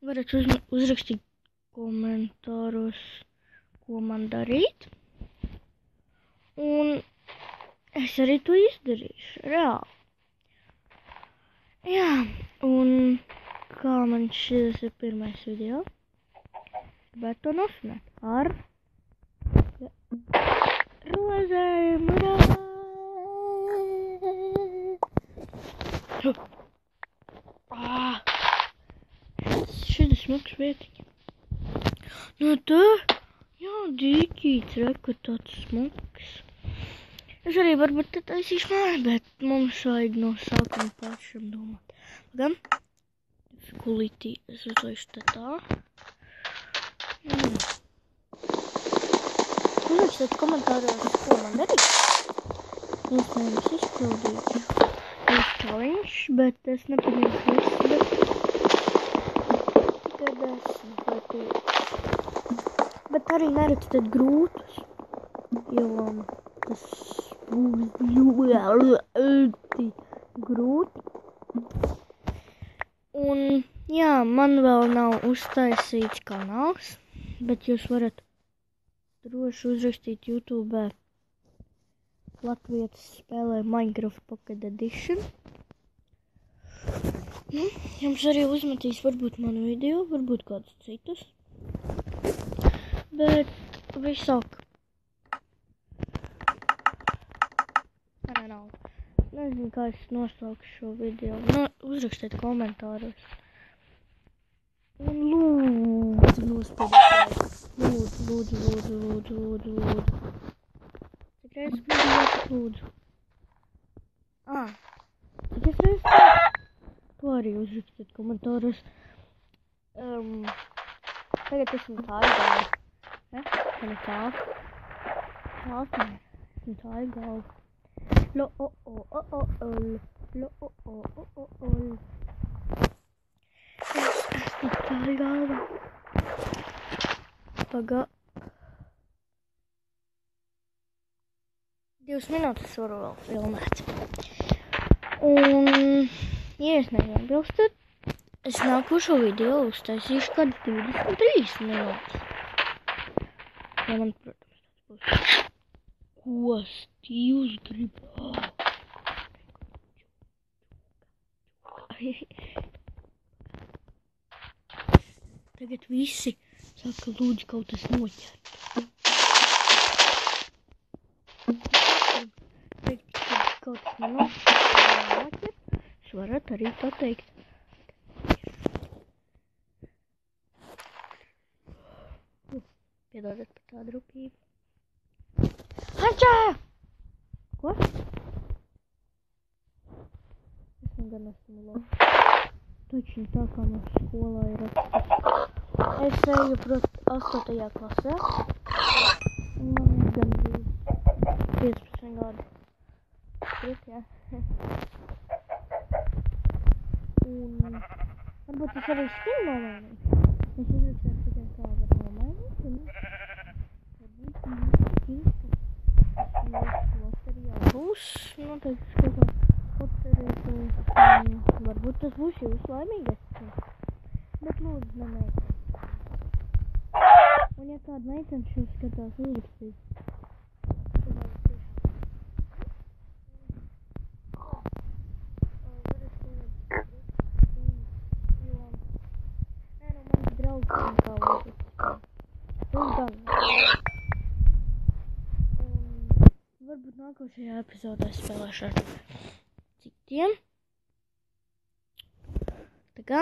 varat uzrakstīt komentāros, ko man darīt. Un es arī to izdarīšu, reāli. Jā, un kā man šis ir pirmais video, gribētu to nosvinēt ar rozēm, Šis ir smuks vietiņa. Nu tā, jā, dīķīts, reku tāds smuks. Es arī varbūt te taisīšu māju, bet mums vajag no sākuma pašam domāt. Pagam, kulītī es uzlaišu te tā. Uzrakstiet komentāros, ko man darīt. Iespējams izpildīšu challenge, bet es nepaņemšu visu, bet tikai 10 vai 5. Bet arī neredzu tad grūtus, jo tas būs ļoti grūti. Un jā, man vēl nav uztaisīts kanāls, bet jūs varat droši uzrakstīt YouTube Latvijas spēlē Minecraft Pocket Edition. Nu, jums arī uzmetīs varbūt manu video, varbūt kādus citus. Bet visāk. Nav. Nezinu, kā es nosaukšu šo video. Nu, uzrakstiet komentāros. Un lūdzu nospēdēt. Lūdzu. Cik reizes lūdzu. Cik es reizes? To arī uzrakstiet komentāros. Tagad esmu tā galva. Man ir tā. Esmu tā galva. Es esmu tā galva. Pagā. 2 minūtes varu vēl filmēt. Un, ja es neiebilstat, es nākošo video uztaisīšu kādu 23 minūtes. Ja man, protams, tāds būs. Ko Stīvs grib? Tagad visi saka, lūdzu, kaut kas noķert. Kaut kas noķert, es varat arī pateikt. Piedodiet par tādu rupību. Hančā! Ko? Es gan esmu labi. Taču tā kā mums skolā ir rakstīts. Es eju prot 8. klasē. Un man ir gan 15 gadi. Jā. Un varbūt es arī skinu nomainīšu. Es uzrakstēju tikai kā var nomainīt. Un varbūt loterijā būs. Noteikti skatās loteriju. Varbūt tas būs jūs laimīgais. Bet lūdzu nemeiteni. Un ja kāda meitene šos skatās uzrakstīt. Varbūt nākošajā epizodē spēlēšu ar citiem. Tā kā,